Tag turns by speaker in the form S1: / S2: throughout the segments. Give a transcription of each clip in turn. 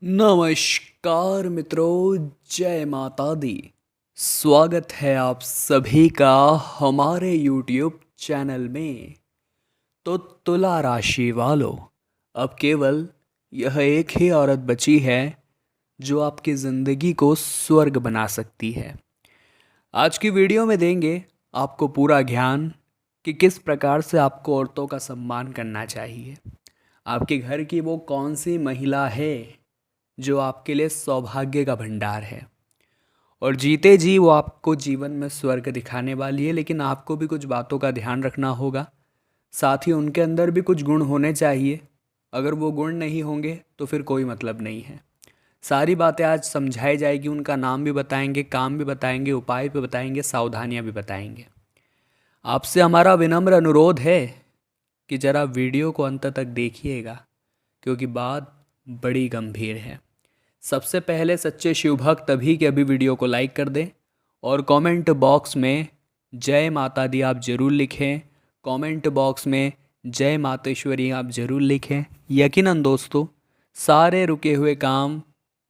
S1: नमस्कार मित्रों, जय माता दी। स्वागत है आप सभी का हमारे YouTube चैनल में। तो तुला राशि वालों, अब केवल यह एक ही औरत बची है जो आपकी ज़िंदगी को स्वर्ग बना सकती है। आज की वीडियो में देंगे आपको पूरा ज्ञान कि किस प्रकार से आपको औरतों का सम्मान करना चाहिए। आपके घर की वो कौन सी महिला है जो आपके लिए सौभाग्य का भंडार है, और जीते जी वो आपको जीवन में स्वर्ग दिखाने वाली है। लेकिन आपको भी कुछ बातों का ध्यान रखना होगा, साथ ही उनके अंदर भी कुछ गुण होने चाहिए। अगर वो गुण नहीं होंगे तो फिर कोई मतलब नहीं है। सारी बातें आज समझाई जाएगी, उनका नाम भी बताएंगे, काम भी बताएंगे, उपाय भी बताएंगे, सावधानियां भी बताएंगे। आपसे हमारा विनम्र अनुरोध है कि ज़रा वीडियो को अंत तक देखिएगा, क्योंकि बात बड़ी गंभीर है। सबसे पहले सच्चे शिव भक्त अभी के अभी वीडियो को लाइक कर दें और कमेंट बॉक्स में जय माता दी आप ज़रूर लिखें। कमेंट बॉक्स में जय मातेश्वरी आप ज़रूर लिखें। यकीनन दोस्तों, सारे रुके हुए काम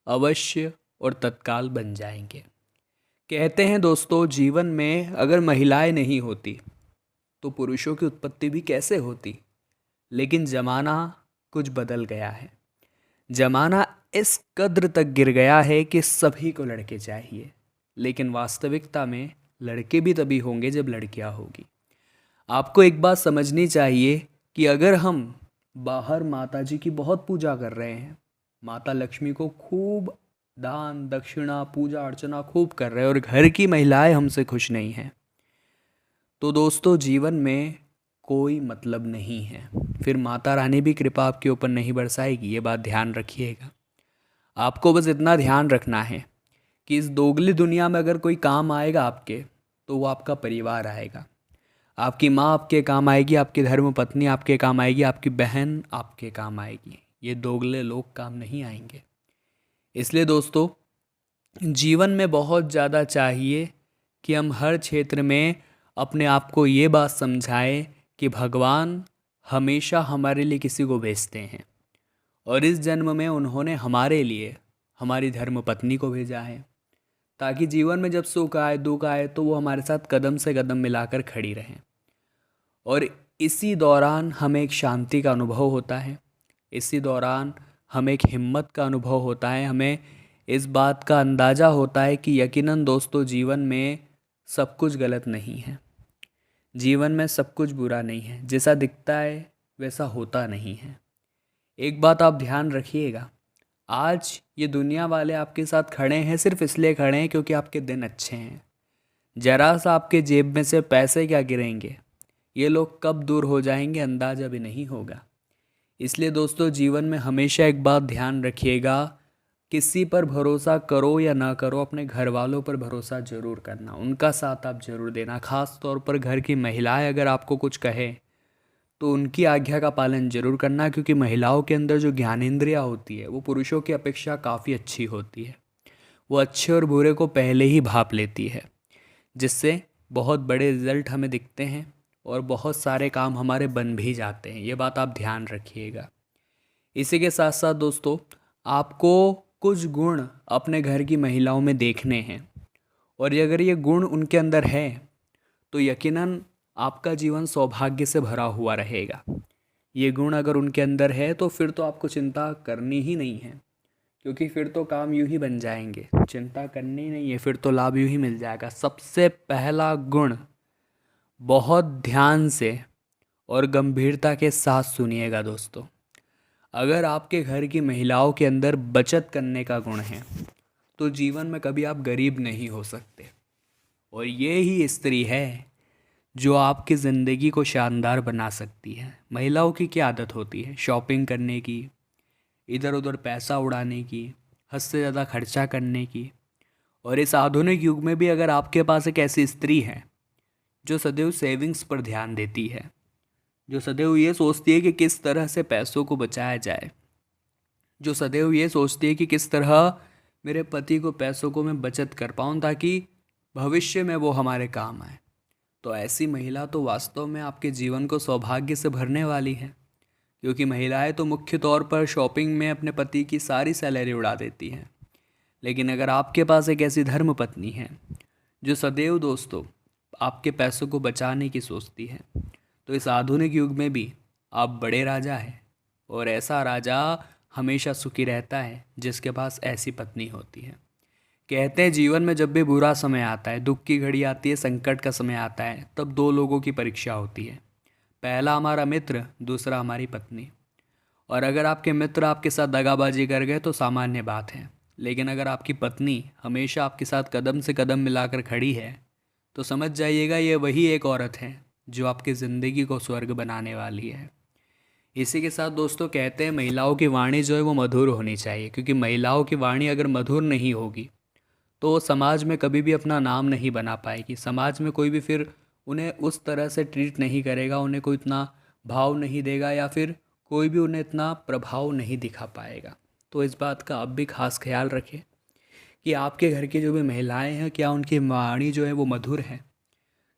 S1: अवश्य और तत्काल बन जाएंगे। कहते हैं दोस्तों, जीवन में अगर महिलाएं नहीं होती तो पुरुषों की उत्पत्ति भी कैसे होती। लेकिन ज़माना कुछ बदल गया है। जमाना इस कद्र तक गिर गया है कि सभी को लड़के चाहिए, लेकिन वास्तविकता में लड़के भी तभी होंगे जब लड़कियां होगी। आपको एक बात समझनी चाहिए कि अगर हम बाहर माता जी की बहुत पूजा कर रहे हैं, माता लक्ष्मी को खूब दान दक्षिणा पूजा अर्चना खूब कर रहे हैं, और घर की महिलाएं हमसे खुश नहीं हैं, तो दोस्तों जीवन में कोई मतलब नहीं है। फिर माता रानी भी कृपा आपके ऊपर नहीं बरसाएगी, ये बात ध्यान रखिएगा। आपको बस इतना ध्यान रखना है कि इस दोगली दुनिया में अगर कोई काम आएगा आपके, तो वो आपका परिवार आएगा। आपकी माँ आपके काम आएगी, आपकी धर्म पत्नी आपके काम आएगी, आपकी बहन आपके काम आएगी। ये दोगले लोग काम नहीं आएंगे। इसलिए दोस्तों, जीवन में बहुत ज़्यादा चाहिए कि हम हर क्षेत्र में अपने आप को ये बात समझाएं कि भगवान हमेशा हमारे लिए किसी को भेजते हैं, और इस जन्म में उन्होंने हमारे लिए हमारी धर्म पत्नी को भेजा है, ताकि जीवन में जब सुख आए दुख आए तो वो हमारे साथ कदम से कदम मिलाकर खड़ी रहें। और इसी दौरान हमें एक शांति का अनुभव होता है, इसी दौरान हमें एक हिम्मत का अनुभव होता है, हमें इस बात का अंदाज़ा होता है कि यकीनन दोस्तों जीवन में सब कुछ गलत नहीं है, जीवन में सब कुछ बुरा नहीं है, जैसा दिखता है वैसा होता नहीं है। एक बात आप ध्यान रखिएगा, आज ये दुनिया वाले आपके साथ खड़े हैं सिर्फ इसलिए खड़े हैं क्योंकि आपके दिन अच्छे हैं। जरा सा आपके जेब में से पैसे क्या गिरेंगे, ये लोग कब दूर हो जाएंगे अंदाज़ा भी नहीं होगा। इसलिए दोस्तों जीवन में हमेशा एक बात ध्यान रखिएगा, किसी पर भरोसा करो या ना करो, अपने घर वालों पर भरोसा ज़रूर करना, उनका साथ आप ज़रूर देना। ख़ास तौर पर घर की महिलाएं अगर आपको कुछ कहे तो उनकी आज्ञा का पालन जरूर करना, क्योंकि महिलाओं के अंदर जो ज्ञानेंद्रियाँ होती है वो पुरुषों की अपेक्षा काफ़ी अच्छी होती है। वो अच्छे और बुरे को पहले ही भाप लेती है, जिससे बहुत बड़े रिजल्ट हमें दिखते हैं और बहुत सारे काम हमारे बन भी जाते हैं। ये बात आप ध्यान रखिएगा। इसी के साथ साथ दोस्तों, आपको कुछ गुण अपने घर की महिलाओं में देखने हैं, और अगर ये गुण उनके अंदर है तो यकीनन आपका जीवन सौभाग्य से भरा हुआ रहेगा। ये गुण अगर उनके अंदर है तो फिर तो आपको चिंता करनी ही नहीं है, क्योंकि फिर तो काम यूं ही बन जाएंगे। चिंता करनी ही नहीं है, फिर तो लाभ यूं ही मिल जाएगा। सबसे पहला गुण, बहुत ध्यान से और गंभीरता के साथ सुनिएगा दोस्तों, अगर आपके घर की महिलाओं के अंदर बचत करने का गुण है तो जीवन में कभी आप गरीब नहीं हो सकते। और ये ही स्त्री है जो आपकी ज़िंदगी को शानदार बना सकती है। महिलाओं की क्या आदत होती है? शॉपिंग करने की, इधर उधर पैसा उड़ाने की, हद से ज़्यादा खर्चा करने की। और इस आधुनिक युग में भी अगर आपके पास एक ऐसी स्त्री है जो सदैव सेविंग्स पर ध्यान देती है, जो सदैव ये सोचती है कि किस तरह से पैसों को बचाया जाए, जो सदैव ये सोचती है कि किस तरह मेरे पति को पैसों को मैं बचत कर पाऊँ ताकि भविष्य में वो हमारे काम आए, तो ऐसी महिला तो वास्तव में आपके जीवन को सौभाग्य से भरने वाली है। क्योंकि महिलाएं तो मुख्य तौर पर शॉपिंग में अपने पति की सारी सैलरी उड़ा देती हैं। लेकिन अगर आपके पास एक ऐसी धर्म पत्नी है जो सदैव दोस्तों आपके पैसों को बचाने की सोचती है, तो इस आधुनिक युग में भी आप बड़े राजा हैं। और ऐसा राजा हमेशा सुखी रहता है जिसके पास ऐसी पत्नी होती है। कहते हैं जीवन में जब भी बुरा समय आता है, दुख की घड़ी आती है, संकट का समय आता है, तब दो लोगों की परीक्षा होती है। पहला हमारा मित्र, दूसरा हमारी पत्नी। और अगर आपके मित्र आपके साथ दगाबाजी कर गए तो सामान्य बात है, लेकिन अगर आपकी पत्नी हमेशा आपके साथ कदम से कदम मिलाकर खड़ी है तो समझ जाइएगा ये वही एक औरत है जो आपकी ज़िंदगी को स्वर्ग बनाने वाली है। इसी के साथ दोस्तों कहते हैं महिलाओं की वाणी जो है वो मधुर होनी चाहिए, क्योंकि महिलाओं की वाणी अगर मधुर नहीं होगी तो वो समाज में कभी भी अपना नाम नहीं बना पाएगी। समाज में कोई भी फिर उन्हें उस तरह से ट्रीट नहीं करेगा, उन्हें कोई इतना भाव नहीं देगा, या फिर कोई भी उन्हें इतना प्रभाव नहीं दिखा पाएगा। तो इस बात का आप भी खास ख्याल रखें कि आपके घर की जो भी महिलाएं हैं, क्या उनकी वाणी जो है वो मधुर है,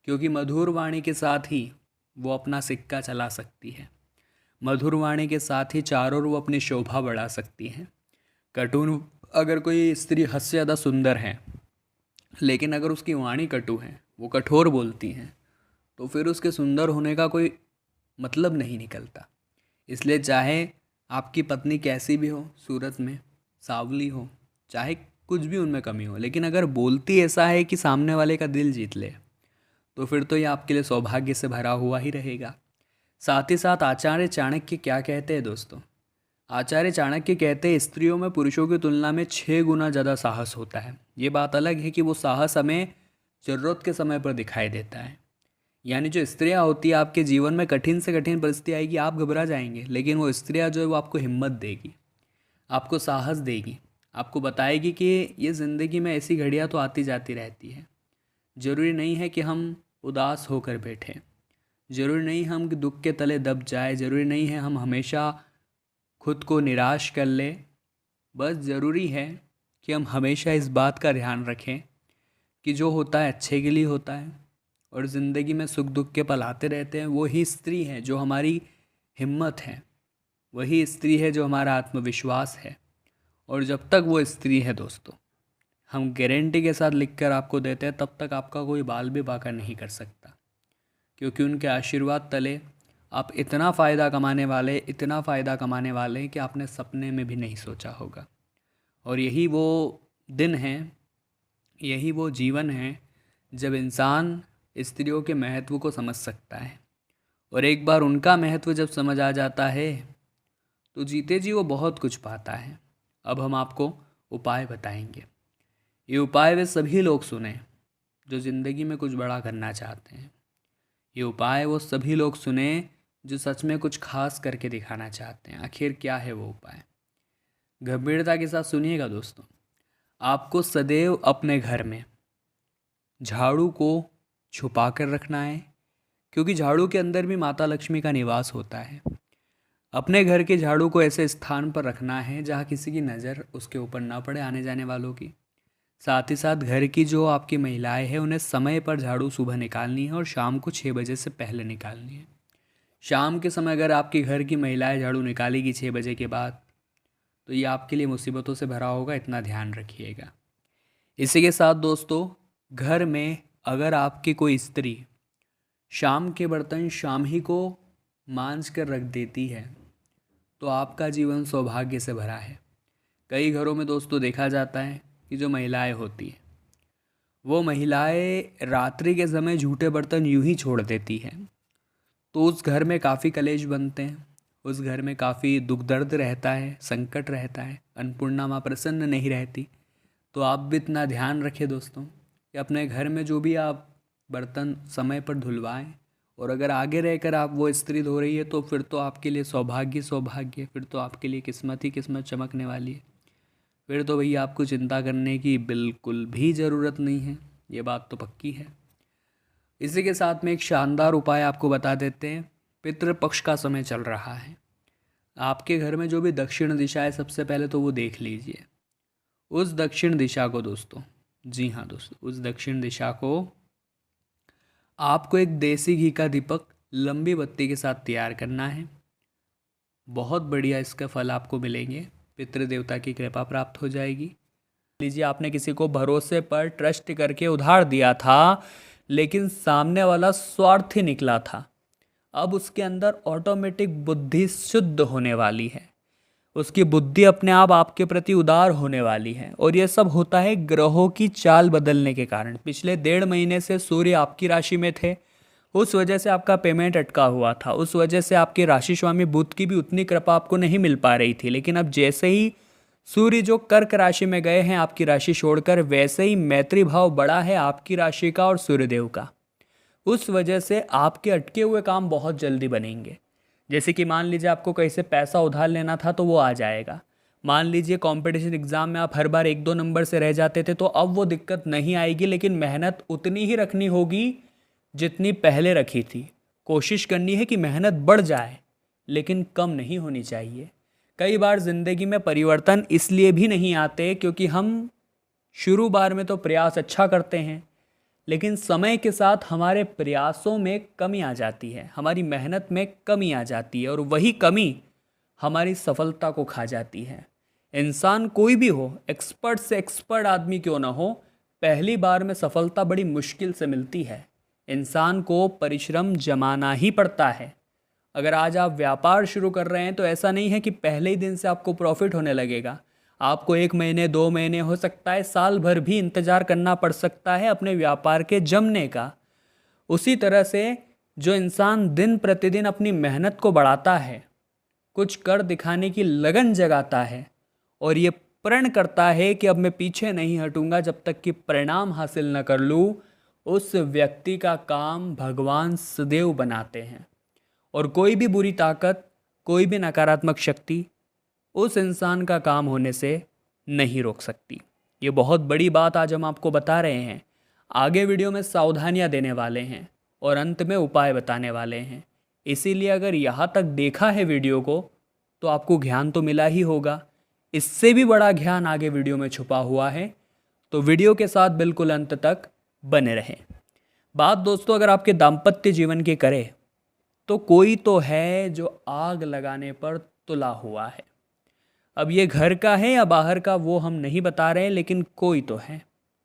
S1: क्योंकि मधुर वाणी के साथ ही वो अपना सिक्का चला सकती है। मधुर वाणी के साथ ही चारों ओर वो अपनी शोभा बढ़ा सकती हैं। कटु अगर कोई स्त्री हद से ज़्यादा सुंदर है लेकिन अगर उसकी वाणी कटु है, वो कठोर बोलती हैं, तो फिर उसके सुंदर होने का कोई मतलब नहीं निकलता। इसलिए चाहे आपकी पत्नी कैसी भी हो, सूरत में सांवली हो, चाहे कुछ भी उनमें कमी हो, लेकिन अगर बोलती ऐसा है कि सामने वाले का दिल जीत ले, तो फिर तो ये आपके लिए सौभाग्य से भरा हुआ ही रहेगा। साथ ही साथ आचार्य चाणक्य क्या कहते हैं दोस्तों? आचार्य चाणक्य कहते हैं स्त्रियों में पुरुषों की तुलना में 6 गुना ज़्यादा साहस होता है। ये बात अलग है कि वो साहस हमें ज़रूरत के समय पर दिखाई देता है। यानी जो स्त्रियां होती है, आपके जीवन में कठिन से कठिन परिस्थिति आएगी, आप घबरा जाएंगे, लेकिन वो स्त्रियां जो है वो आपको हिम्मत देगी, आपको साहस देगी, आपको बताएगी कि ये ज़िंदगी में ऐसी घड़ियाँ तो आती जाती रहती है। ज़रूरी नहीं है कि हम उदास होकर बैठें, ज़रूरी नहीं हम दुख के तले दब जाए, ज़रूरी नहीं है हम हमेशा खुद को निराश कर ले। बस ज़रूरी है कि हम हमेशा इस बात का ध्यान रखें कि जो होता है अच्छे के लिए होता है, और ज़िंदगी में सुख दुख के पल आते रहते हैं। वो ही स्त्री है जो हमारी हिम्मत है, वही स्त्री है जो हमारा आत्मविश्वास है। और जब तक वो स्त्री है दोस्तों, हम गारंटी के साथ लिख कर आपको देते हैं, तब तक आपका कोई बाल भी बाका नहीं कर सकता, क्योंकि उनके आशीर्वाद तले आप इतना फ़ायदा कमाने वाले, इतना फ़ायदा कमाने वाले हैं कि आपने सपने में भी नहीं सोचा होगा। और यही वो दिन है, यही वो जीवन है जब इंसान स्त्रियों के महत्व को समझ सकता है। और एक बार उनका महत्व जब समझ आ जाता है तो जीते जी वो बहुत कुछ पाता है। अब हम आपको उपाय बताएंगे। ये उपाय वे सभी लोग सुने जो ज़िंदगी में कुछ बड़ा करना चाहते हैं। ये उपाय वो सभी लोग सुने जो सच में कुछ खास करके दिखाना चाहते हैं। आखिर क्या है वो उपाय? गंभीरता के साथ सुनिएगा दोस्तों। आपको सदैव अपने घर में झाड़ू को छुपा कर रखना है, क्योंकि झाड़ू के अंदर भी माता लक्ष्मी का निवास होता है। अपने घर के झाड़ू को ऐसे स्थान पर रखना है जहाँ किसी की नज़र उसके ऊपर ना पड़े, आने जाने वालों की। साथ ही साथ घर की जो आपकी महिलाएं हैं उन्हें समय पर झाड़ू सुबह निकालनी है और शाम को 6 बजे से पहले निकालनी है। शाम के समय अगर आपके घर की महिलाएं झाड़ू निकालेगी 6 बजे के बाद, तो ये आपके लिए मुसीबतों से भरा होगा, इतना ध्यान रखिएगा। इसी के साथ दोस्तों, घर में अगर आपकी कोई स्त्री शाम के बर्तन शाम ही को मांज कर रख देती है तो आपका जीवन सौभाग्य से भरा है। कई घरों में दोस्तों देखा जाता है कि जो महिलाएं होती हैं, वो महिलाएं रात्रि के समय झूठे बर्तन यूं ही छोड़ देती हैं, तो उस घर में काफ़ी कलेश बनते हैं, उस घर में काफ़ी दुख दर्द रहता है, संकट रहता है, अन्नपूर्णा माँ प्रसन्न नहीं रहती। तो आप भी इतना ध्यान रखें दोस्तों कि अपने घर में जो भी आप बर्तन समय पर धुलवाएं, और अगर आगे रहकर आप वो स्त्री धो रही है तो फिर तो आपके लिए सौभाग्य सौभाग्य, फिर तो आपके लिए किस्मत ही किस्मत चमकने वाली है। फिर तो भैया आपको चिंता करने की बिल्कुल भी ज़रूरत नहीं है, ये बात तो पक्की है। इसी के साथ में एक शानदार उपाय आपको बता देते हैं। पितृपक्ष का समय चल रहा है, आपके घर में जो भी दक्षिण दिशा है, सबसे पहले तो वो देख लीजिए। उस दक्षिण दिशा को दोस्तों, जी हाँ दोस्तों, उस दक्षिण दिशा को आपको एक देसी घी का दीपक लंबी बत्ती के साथ तैयार करना है। बहुत बढ़िया इसके फल आपको मिलेंगे। पितृदेवता की कृपा प्राप्त हो जाएगी। लीजिए, आपने किसी को भरोसे पर ट्रस्ट करके उधार दिया था, लेकिन सामने वाला स्वार्थी निकला था। अब उसके अंदर ऑटोमेटिक बुद्धि शुद्ध होने वाली है। उसकी बुद्धि अपने आप आपके प्रति उदार होने वाली है। और यह सब होता है ग्रहों की चाल बदलने के कारण। पिछले 1.5 महीने से सूर्य आपकी राशि में थे, उस वजह से आपका पेमेंट अटका हुआ था। उस वजह से आपके राशि स्वामी बुध की भी उतनी कृपा आपको नहीं मिल पा रही थी। लेकिन अब जैसे ही सूर्य जो कर्क राशि में गए हैं आपकी राशि छोड़कर, वैसे ही मैत्री भाव बढ़ा है आपकी राशि का और सूर्यदेव का। उस वजह से आपके अटके हुए काम बहुत जल्दी बनेंगे। जैसे कि मान लीजिए आपको कहीं से पैसा उधार लेना था तो वो आ जाएगा। मान लीजिए कंपटीशन एग्ज़ाम में आप हर बार 1-2 नंबर से रह जाते थे, तो अब वो दिक्कत नहीं आएगी, लेकिन मेहनत उतनी ही रखनी होगी जितनी पहले रखी थी। कोशिश करनी है कि मेहनत बढ़ जाए, लेकिन कम नहीं होनी चाहिए। कई बार ज़िंदगी में परिवर्तन इसलिए भी नहीं आते क्योंकि हम शुरू बार में तो प्रयास अच्छा करते हैं, लेकिन समय के साथ हमारे प्रयासों में कमी आ जाती है, हमारी मेहनत में कमी आ जाती है, और वही कमी हमारी सफलता को खा जाती है। इंसान कोई भी हो, एक्सपर्ट से एक्सपर्ट आदमी क्यों ना हो, पहली बार में सफलता बड़ी मुश्किल से मिलती है। इंसान को परिश्रम जमाना ही पड़ता है। अगर आज आप व्यापार शुरू कर रहे हैं तो ऐसा नहीं है कि पहले ही दिन से आपको प्रॉफिट होने लगेगा। आपको 1 महीने, 2 महीने, हो सकता है साल भर भी इंतजार करना पड़ सकता है अपने व्यापार के जमने का। उसी तरह से जो इंसान दिन प्रतिदिन अपनी मेहनत को बढ़ाता है, कुछ कर दिखाने की लगन जगाता है, और ये प्रण करता है कि अब मैं पीछे नहीं हटूंगा जब तक कि परिणाम हासिल न कर लूँ, उस व्यक्ति का काम भगवान सदैव बनाते हैं। और कोई भी बुरी ताकत, कोई भी नकारात्मक शक्ति उस इंसान का काम होने से नहीं रोक सकती। ये बहुत बड़ी बात आज हम आपको बता रहे हैं। आगे वीडियो में सावधानियां देने वाले हैं और अंत में उपाय बताने वाले हैं। इसीलिए अगर यहाँ तक देखा है वीडियो को, तो आपको ज्ञान तो मिला ही होगा। इससे भी बड़ा ज्ञान आगे वीडियो में छुपा हुआ है, तो वीडियो के साथ बिल्कुल अंत तक बने रहें। बात दोस्तों अगर आपके दाम्पत्य जीवन की करें, तो कोई तो है जो आग लगाने पर तुला हुआ है। अब ये घर का है या बाहर का वो हम नहीं बता रहे हैं, लेकिन कोई तो है।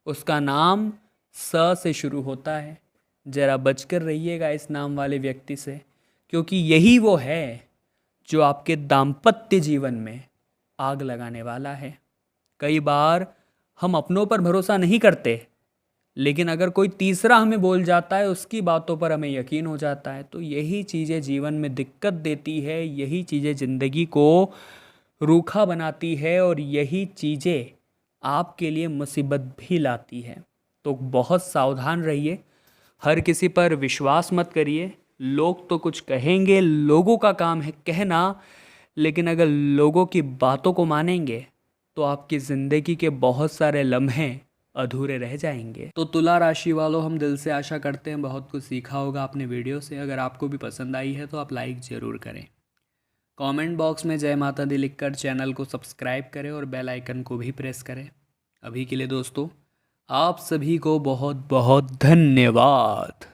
S1: उसका नाम स से शुरू होता है। ज़रा बचकर रहिएगा इस नाम वाले व्यक्ति से, क्योंकि यही वो है जो आपके दाम्पत्य जीवन में आग लगाने वाला है। कई बार हम अपनों पर भरोसा नहीं करते, लेकिन अगर कोई तीसरा हमें बोल जाता है, उसकी बातों पर हमें यकीन हो जाता है। तो यही चीज़ें जीवन में दिक्कत देती है, यही चीज़ें ज़िंदगी को रूखा बनाती है, और यही चीज़ें आपके लिए मुसीबत भी लाती है। तो बहुत सावधान रहिए, हर किसी पर विश्वास मत करिए। लोग तो कुछ कहेंगे, लोगों का काम है कहना, लेकिन अगर लोगों की बातों को मानेंगे तो आपकी ज़िंदगी के बहुत सारे लम्हे अधूरे रह जाएंगे। तो तुला राशि वालों, हम दिल से आशा करते हैं बहुत कुछ सीखा होगा आपने वीडियो से। अगर आपको भी पसंद आई है तो आप लाइक ज़रूर करें। कमेंट बॉक्स में जय माता दी लिखकर चैनल को सब्सक्राइब करें और बेल आइकन को भी प्रेस करें। अभी के लिए दोस्तों, आप सभी को बहुत बहुत धन्यवाद।